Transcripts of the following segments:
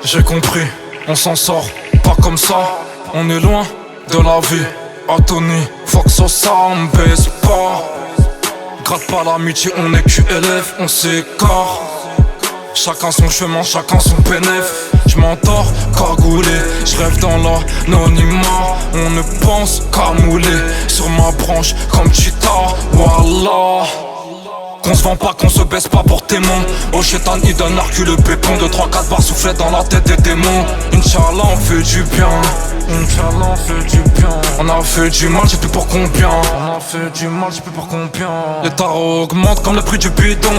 J'ai compris, on s'en sort pas comme ça. On est loin de la vie. Atoni, faut que ça me baisse pas. Gratte pas l'amitié, on est QLF, on s'écarte. Chacun son chemin, chacun son bénéf. J'm'endors cagoulé, j'rêve dans l'anonymat. On ne pense qu'à mouler sur ma branche comme Cheetah. Wallah. Qu'on se vend pas, qu'on se baisse pas pour témoin. Au chétan il donne l'arcule le pépon. 2-3-4 barres soufflées dans la tête des démons. Inch'Allah on fait du bien. Inch'Allah on fait du bien. On a fait du mal, j'ai plus pour combien. On a fait du mal, j'ai plus pour combien. Les tarots augmentent comme le prix du bidon.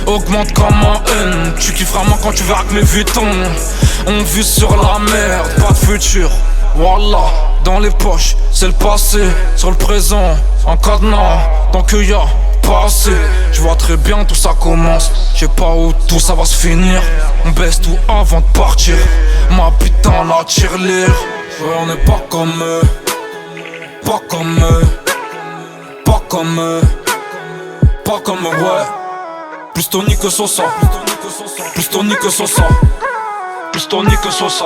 Augmente comme un haine. Tu kifferas moins quand tu verras que mes vitons. On vit sur la merde, pas de futur. Wallah, dans les poches, c'est le passé. Sur le présent, en cadenas. Tant que y'a passé, je vois très bien tout ça commence. Je sais pas où tout ça va se finir. On baisse tout avant de partir. Ma putain la tirelire. Ouais on n'est pas comme eux. Pas comme eux. Pas comme eux. Pas comme eux ouais. Plus Tony que Sosa. Plus Tony que Sosa. Plus Tony que Sosa.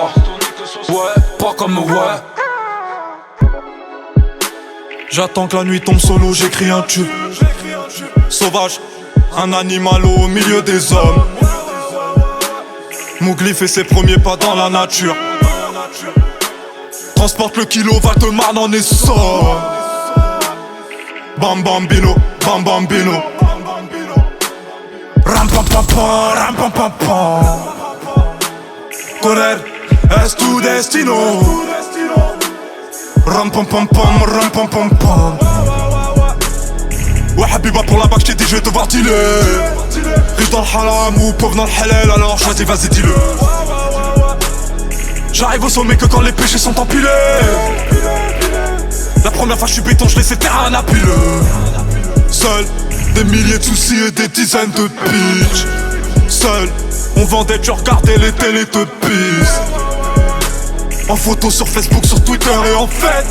Ouais, pas comme eux ouais. J'attends que la nuit tombe solo, j'écris un tube. Sauvage, un animal au milieu des hommes. Mowgli fait ses premiers pas dans la nature. Transporte le kilo, Val-de-Marne en Essonne. Bam bambino, bam bambino. Ram pam pam pam, ram pam pam pam. Correr es tu destino. Ram pam pam pam, ram pam pam pam. Ouais Habiba pour la bac, j't'ai dit je vais te voir dealer. Riche dans le haram ou pauvre dans le halal, alors choisis vas-y dis-le. J'arrive au sommet que quand les péchés sont empilés. La première fois j'suis béton, j'laissais terre un apileux. Seul, des milliers de soucis et des dizaines de bitches. Seul, on vendait, tu regardais les télés de pisse. En photo sur Facebook, sur Twitter et en fait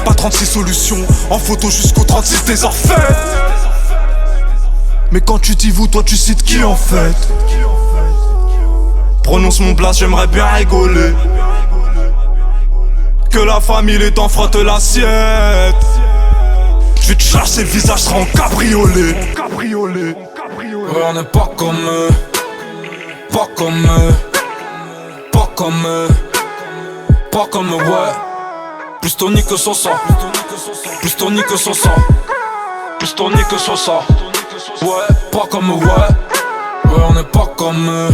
pas 36 solutions, en photo jusqu'au 36 des orfèvres. Mais quand tu dis vous, toi tu cites qui en fait? Prononce mon blast, j'aimerais bien rigoler. Que la famille les dents frottent l'assiette. J'vais te chasser le visage, sera en cabriolet. Ouais on n'est pas comme eux. Pas comme eux. Pas comme eux. Pas comme eux ouais. Plus Tony que Sosa. Plus Tony que Sosa. Plus Tony que Sosa. Ouais, pas comme eux, ouais. Ouais, on n'est pas comme eux.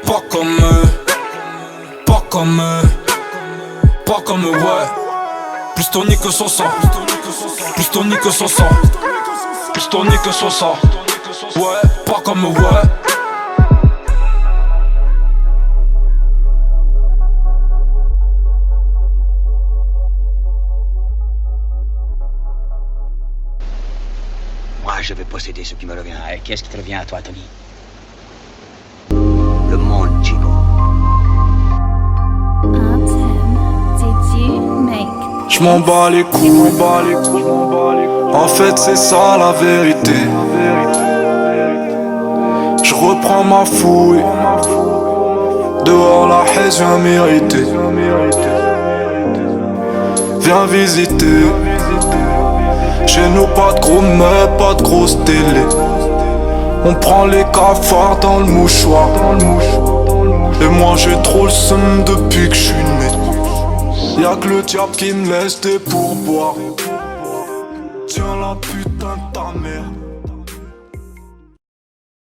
Pas comme eux. Pas comme eux. Pas comme eux, ouais. Plus Tony que Sosa. Plus Tony que Sosa. Plus Tony que Sosa. Ouais, pas comme eux, ouais. Moi, je vais posséder ce qui me revient. Et qu'est-ce qui te revient à toi, Tony? Le monde, Chico. J'm'en bats les couilles. En fait, c'est ça la vérité. J'reprends ma fouille. Dehors, la haise vient mériter. Viens visiter. Chez nous pas de gros meubles, pas de grosse télé. On prend les cafards dans le mouchoir. Et moi j'ai trop le seum depuis que je suis né. Y'a que le diable qui me laisse des pourboires. Tiens la putain de ta mère.